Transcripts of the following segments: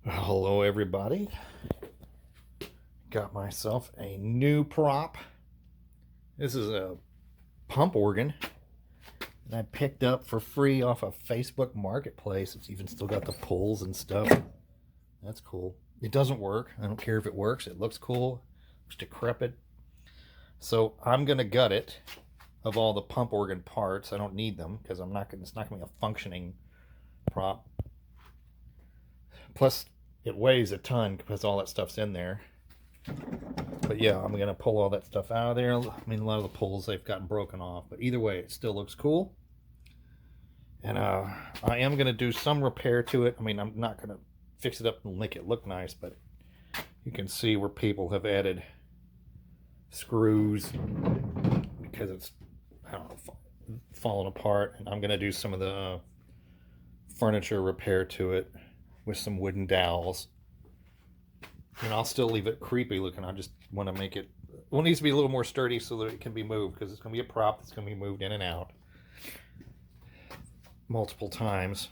Hello, everybody. Got myself a new prop. This is a pump organ that I picked up for free off of Facebook Marketplace. It's even still got the pulls and stuff. That's cool. It doesn't work. I don't care if it works. It looks cool. It's decrepit. So I'm gonna gut it of all the pump organ parts. I don't need them because it's not gonna be a functioning prop. Plus, it weighs a ton because all that stuff's in there. But yeah, I'm gonna pull all that stuff out of there. I mean, a lot of the pulls they've gotten broken off, but either way, it still looks cool. And I am gonna do some repair to it. I mean, I'm not gonna fix it up and make it look nice, but you can see where people have added screws because it's, I don't know, falling apart. And I'm gonna do some of the furniture repair to it with some wooden dowels. And I'll still leave it creepy looking. I just want to make it, well, it needs to be a little more sturdy so that it can be moved, because it's going to be a prop that's going to be moved in and out multiple times.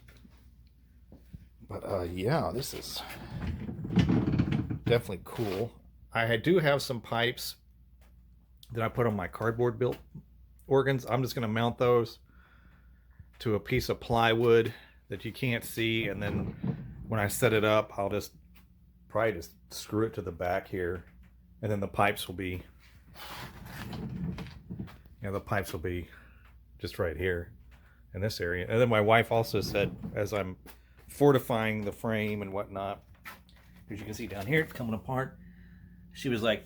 But yeah, this is definitely cool. I do have some pipes that I put on my cardboard built organs. I'm just going to mount those to a piece of plywood that you can't see, and then when I set it up, I'll probably just screw it to the back here, and then the pipes will be, the pipes will be just right here in this area. And then my wife also said, as I'm fortifying the frame and whatnot, as you can see down here, it's coming apart. She was like,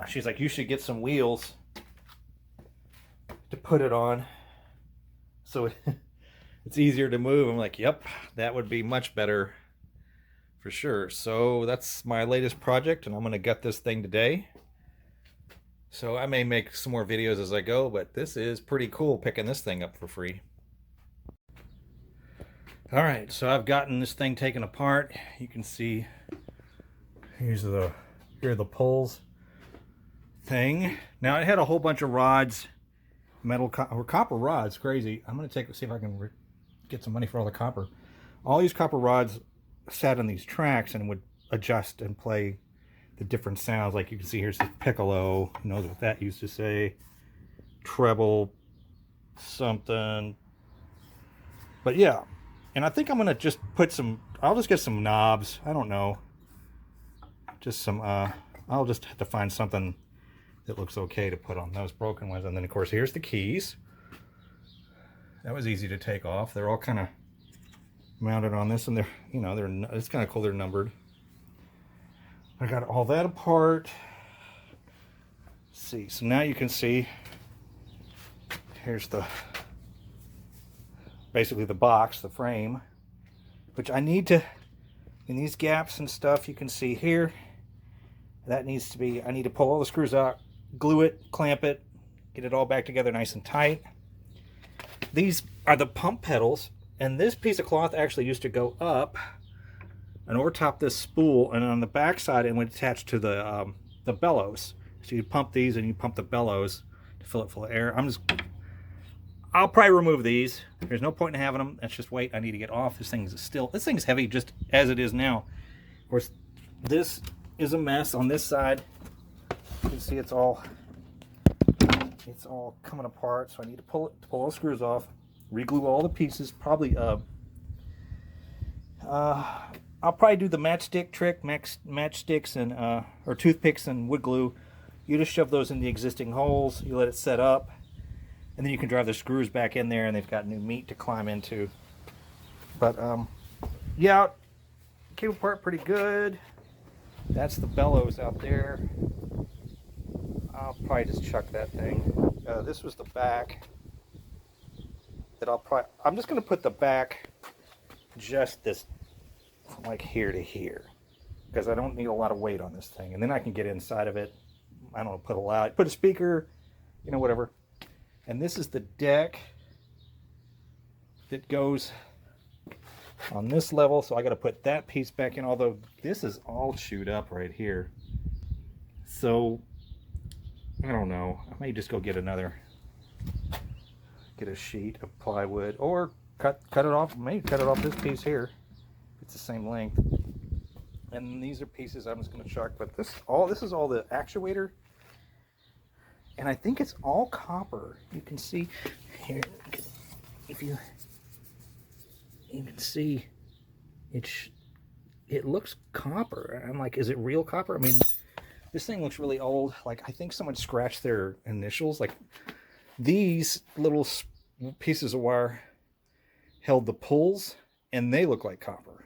she's like, you should get some wheels to put it on, so it's easier to move. I'm like, yep, that would be much better for sure. So that's my latest project, and I'm going to gut this thing today. So I may make some more videos as I go, but this is pretty cool picking this thing up for free. All right, so I've gotten this thing taken apart. You can see here are the pulls thing. Now it had a whole bunch of rods, or copper rods. Crazy. I'm going to see if I can get some money for all the copper. All these copper rods sat on these tracks and would adjust and play the different sounds. Like you can see here's the piccolo. Who knows what that used to say? Treble something. But yeah, and I think I'm gonna just put some, I'll just get some knobs. I don't know, just some I'll just have to find something that looks okay to put on those broken ones. And then of course here's the keys. That was easy to take off. They're all kind of mounted on this, and they're, it's kind of cool, they're numbered. I got all that apart. Let's see, so now you can see here's basically the box, the frame, which I need to, in these gaps and stuff, you can see here, that needs to be, I need to pull all the screws out, glue it, clamp it, get it all back together nice and tight. These are the pump pedals. And this piece of cloth actually used to go up and over top this spool, and on the back side it would attach to the bellows. So you pump these and you pump the bellows to fill it full of air. I'll probably remove these. There's no point in having them. That's just weight I need to get off. This thing's heavy just as it is now. Of course, this is a mess on this side. You can see it's all coming apart, so I need to pull all the screws off. Reglue all the pieces. Probably I'll probably do the matchstick trick, matchsticks and or toothpicks and wood glue. You just shove those in the existing holes, you let it set up, and then you can drive the screws back in there, and they've got new meat to climb into. But yeah, came apart pretty good. That's the bellows out there. I'll probably just chuck that thing. This was the back. I'm just going to put the back just this from like here to here, because I don't need a lot of weight on this thing, and then I can get inside of it. I don't know, put a speaker, whatever. And this is the deck that goes on this level, so I got to put that piece back in, although this is all chewed up right here. So I don't know, I may just go get a sheet of plywood, or cut it off. Maybe cut it off this piece here. It's the same length. And these are pieces I'm just going to chuck. But this is all the actuator. And I think it's all copper. You can see here, if you can see, it looks copper. I'm like, is it real copper? I mean, this thing looks really old. Like, I think someone scratched their initials. Like, these little pieces of wire held the pulls, and they look like copper.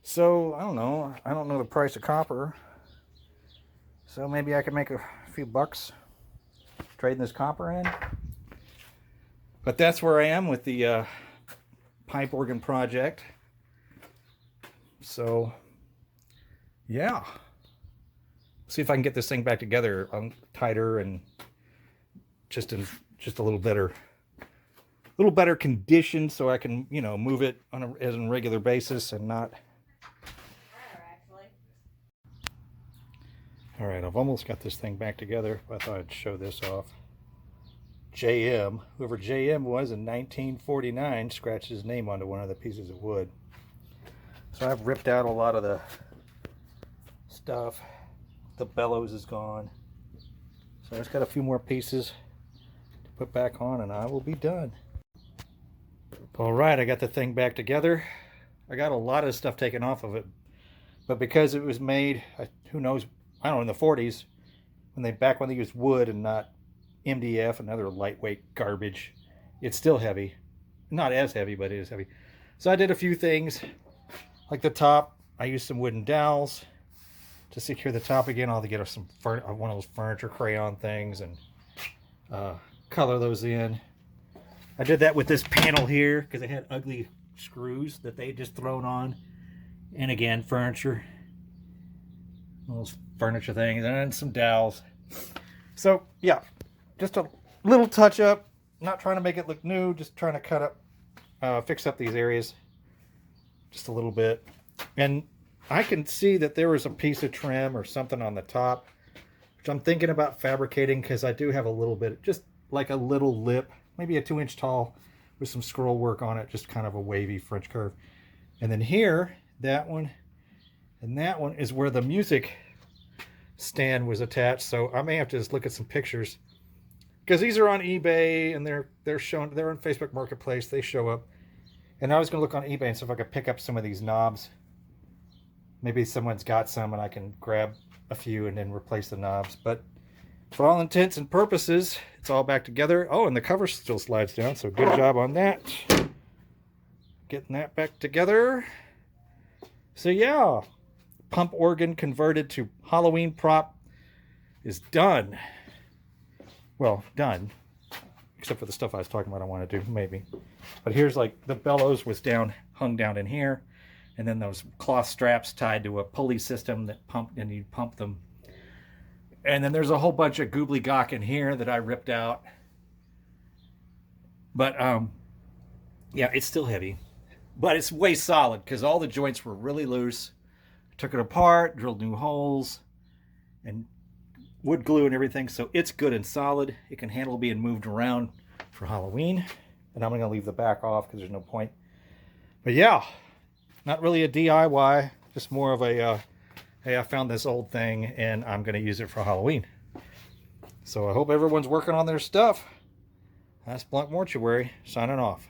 So, I don't know. I don't know the price of copper. So maybe I could make a few bucks trading this copper in. But that's where I am with the pipe organ project. So, yeah. See if I can get this thing back together tighter and just a little better condition, so I can, you know, move it on a regular basis and not. All right, I've almost got this thing back together. I thought I'd show this off. JM, whoever JM was in 1949, scratched his name onto one of the pieces of wood. So I've ripped out a lot of the stuff. The bellows is gone. So I've just got a few more pieces to put back on and I will be done. All right, I got the thing back together. I got a lot of stuff taken off of it, but because it was made, who knows, I don't know, in the 40s, back when they used wood and not MDF and other lightweight garbage, it's still heavy. Not as heavy, but it is heavy. So I did a few things, like the top. I used some wooden dowels to secure the top again. I'll have to get some one of those furniture crayon things and color those in. I did that with this panel here because it had ugly screws that they just thrown on. And again, furniture. Those furniture things, and then some dowels. So yeah, just a little touch up. Not trying to make it look new, just trying to cut up, fix up these areas just a little bit. And I can see that there was a piece of trim or something on the top, which I'm thinking about fabricating, because I do have a little bit, just like a little lip, maybe a 2-inch tall with some scroll work on it, just kind of a wavy French curve. And then here, that one and that one is where the music stand was attached. So I may have to just look at some pictures, because these are on eBay and they're shown, they're on Facebook Marketplace, they show up. And I was going to look on eBay and see if I could pick up some of these knobs. Maybe someone's got some and I can grab a few and then replace the knobs. But for all intents and purposes, it's all back together. Oh, and the cover still slides down, so good job on that. Getting that back together. So yeah, pump organ converted to Halloween prop is done. Well, done. Except for the stuff I was talking about I want to do, maybe. But here's, like, the bellows was hung down in here. And then those cloth straps tied to a pulley system that pumped, and you pump them. And then there's a whole bunch of gobbledygook in here that I ripped out. But, yeah, it's still heavy. But it's way solid, because all the joints were really loose. Took it apart, drilled new holes, and wood glue and everything. So it's good and solid. It can handle being moved around for Halloween. And I'm going to leave the back off because there's no point. But yeah, not really a DIY. Just more of a, hey, I found this old thing and I'm going to use it for Halloween. So I hope everyone's working on their stuff. That's Blunt Mortuary, signing off.